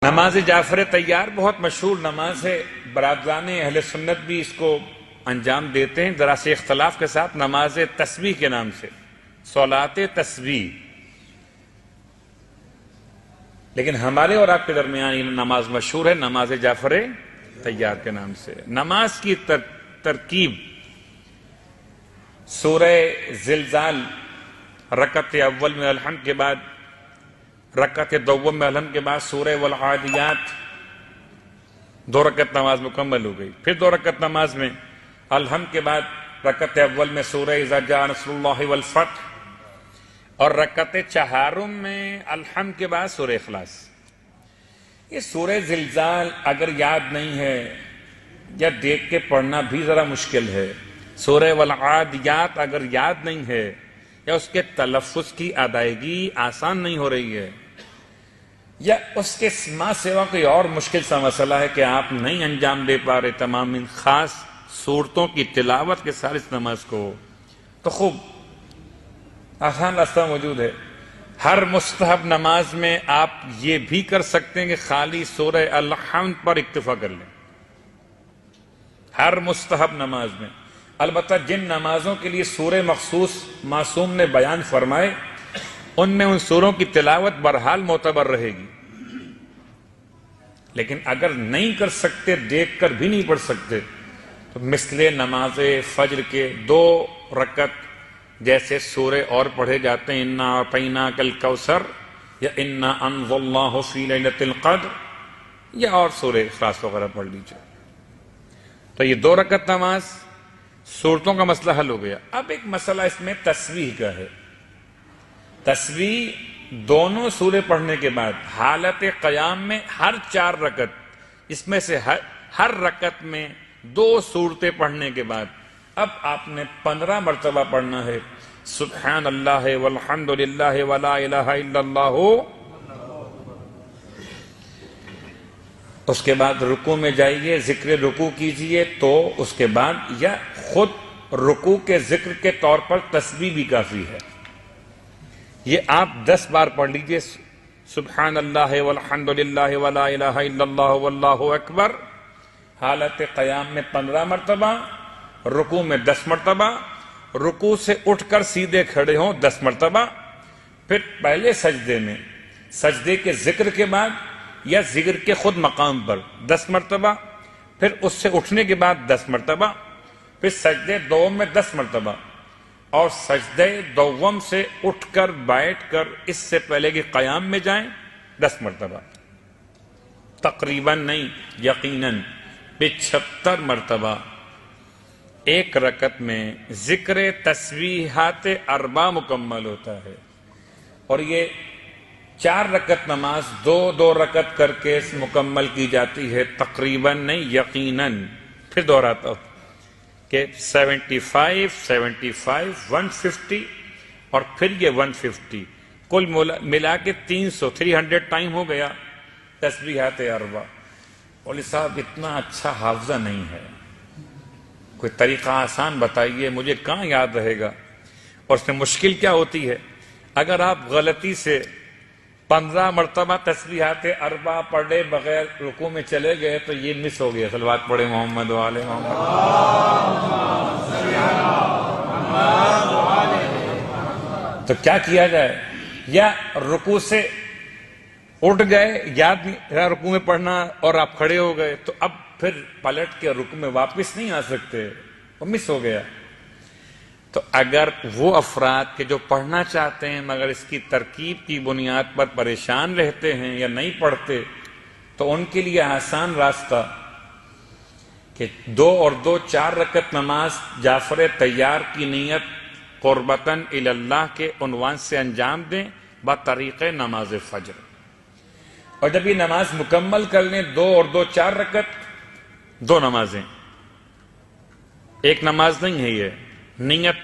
نماز جعفر تیار بہت مشہور نماز ہے، برادران اہل سنت بھی اس کو انجام دیتے ہیں، ذرا سے اختلاف کے ساتھ، نماز تسبیح کے نام سے، صلاۃ تسبیح. لیکن ہمارے اور آپ کے درمیان یہ نماز مشہور ہے نماز جعفر تیار کے نام سے. نماز کی ترکیب سورہ زلزال رکعت اول میں الحمد کے بعد، رکعت دوم میں الحمد کے بعد سورہ والعادیات، 2 رکعت نماز مکمل ہو گئی. پھر 2 رکعت نماز میں الحمد کے بعد رکعت اول میں سورہ اذا جاء نصر اللہ والفتح، اور رکعت چہارم میں الحمد کے بعد سورہ اخلاص. یہ سورہ زلزال اگر یاد نہیں ہے یا دیکھ کے پڑھنا بھی ذرا مشکل ہے، سورہ والعادیات اگر یاد نہیں ہے یا اس کے تلفظ کی ادائیگی آسان نہیں ہو رہی ہے، یا اس کے ماں سوا کوئی اور مشکل سا مسئلہ ہے کہ آپ نہیں انجام دے پا رہے تمام ان خاص صورتوں کی تلاوت کے ساتھ اس نماز کو، تو خوب آسان راستہ موجود ہے. ہر مستحب نماز میں آپ یہ بھی کر سکتے ہیں کہ خالی سورہ الحمد پر اکتفا کر لیں، ہر مستحب نماز میں. البتہ جن نمازوں کے لیے سورہ مخصوص معصوم نے بیان فرمائے ان میں ان سوروں کی تلاوت بہرحال معتبر رہے گی. لیکن اگر نہیں کر سکتے، دیکھ کر بھی نہیں پڑھ سکتے، تو مثل نماز فجر کے 2 رکعت جیسے سورے اور پڑھے جاتے ہیں، انا اعطیناک الکوثر یا انا انزلناہ فی لیلۃ القدر، یا اور سورہ اخلاص وغیرہ پڑھ لیجیے. تو یہ 2 رکعت نماز صورتوں کا مسئلہ حل ہو گیا. اب ایک مسئلہ اس میں تسبیح کا ہے. تسبیح دونوں سورے پڑھنے کے بعد حالت قیام میں ہر 4 رکعت، اس میں سے ہر رکعت میں 2 سورتیں پڑھنے کے بعد اب آپ نے 15 مرتبہ پڑھنا ہے سبحان اللہ والحمد للہ ولا الہ الا اللہ. اس کے بعد رکوع میں جائیے، ذکر رکوع کیجئے، تو اس کے بعد یا خود رکوع کے ذکر کے طور پر تسبیح بھی کافی ہے. یہ آپ 10 بار پڑھ لیجئے سبحان اللہ والحمد للہ ولا الہ الا اللہ واللہ اکبر، حالت قیام میں 15 مرتبہ، رکوع میں 10 مرتبہ، رکوع سے اٹھ کر سیدھے کھڑے ہوں 10 مرتبہ، پھر پہلے سجدے میں سجدے کے ذکر کے بعد یا ذکر کے خود مقام پر 10 مرتبہ، پھر اس سے اٹھنے کے بعد 10 مرتبہ، پھر سجدے دوم میں 10 مرتبہ، اور سجدے دوم سے اٹھ کر بیٹھ کر اس سے پہلے کہ قیام میں جائیں 10 مرتبہ. تقریباً نہیں، یقیناً 75 مرتبہ ایک رکعت میں ذکر تسبیحات 4 مکمل ہوتا ہے. اور یہ 4 رکعت نماز 2 رکعت کر کے مکمل کی جاتی ہے، تقریباً نہیں یقیناً. پھر دہراتا ہوں کہ 75 150 اور پھر یہ 150، کل ملا کے 300 ٹائم ہو گیا تسبیحات 4. مولوی صاحب اتنا اچھا حافظہ نہیں ہے، کوئی طریقہ آسان بتائیے، مجھے کہاں یاد رہے گا. اور اس میں مشکل کیا ہوتی ہے، اگر آپ غلطی سے 15 مرتبہ تسبیحات 4 پڑھے بغیر رکوع میں چلے گئے تو یہ مس ہو گیا. صلوات پڑھے محمد و آل محمد. تو کیا کیا جائے، یا رکوع سے اٹھ گئے، یاد نہیں رکوع میں پڑھنا، اور آپ کھڑے ہو گئے، تو اب پھر پلٹ کے رکوع میں واپس نہیں آ سکتے، وہ مس ہو گیا. تو اگر وہ افراد کے جو پڑھنا چاہتے ہیں مگر اس کی ترکیب کی بنیاد پر پریشان رہتے ہیں یا نہیں پڑھتے، تو ان کے لیے آسان راستہ کہ 2 اور 2 4 رکعت نماز جعفر تیار کی نیت قربتاً اللہ کے عنوان سے انجام دیں بطریق نماز فجر. اور جب یہ نماز مکمل کر لیں 2 اور 2 4 رکعت، 2 نمازیں، ایک نماز نہیں ہے یہ. نیت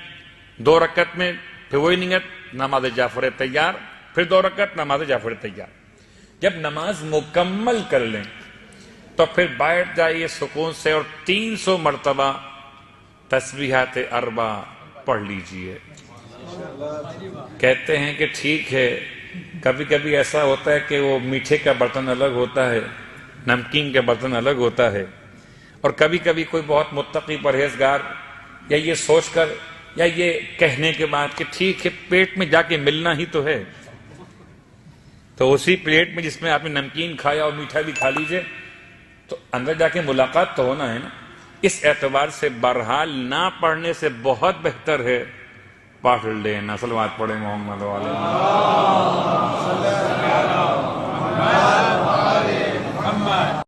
2 رکعت میں، پھر وہی نیت نماز جعفر تیار، پھر 2 رکعت نماز جعفر تیار. جب نماز مکمل کر لیں تو پھر بیٹھ جائیے سکون سے اور 300 مرتبہ تسبیحات 4 پڑھ لیجئے. کہتے ہیں کہ ٹھیک ہے کبھی کبھی ایسا ہوتا ہے کہ وہ میٹھے کا برتن الگ ہوتا ہے، نمکین کا برتن الگ ہوتا ہے، اور کبھی کبھی کوئی بہت متقی پرہیزگار یا یہ سوچ کر یا یہ کہنے کے بعد کہ ٹھیک ہے پیٹ میں جا کے ملنا ہی تو ہے، تو اسی پلیٹ میں جس میں آپ نے نمکین کھایا اور میٹھا بھی کھا لیجئے، تو اندر جا کے ملاقات تو ہونا ہے نا۔ اس اعتبار سے بہرحال نہ پڑھنے سے بہت بہتر ہے پڑھ لینا۔ صلوات پڑھیں محمد والے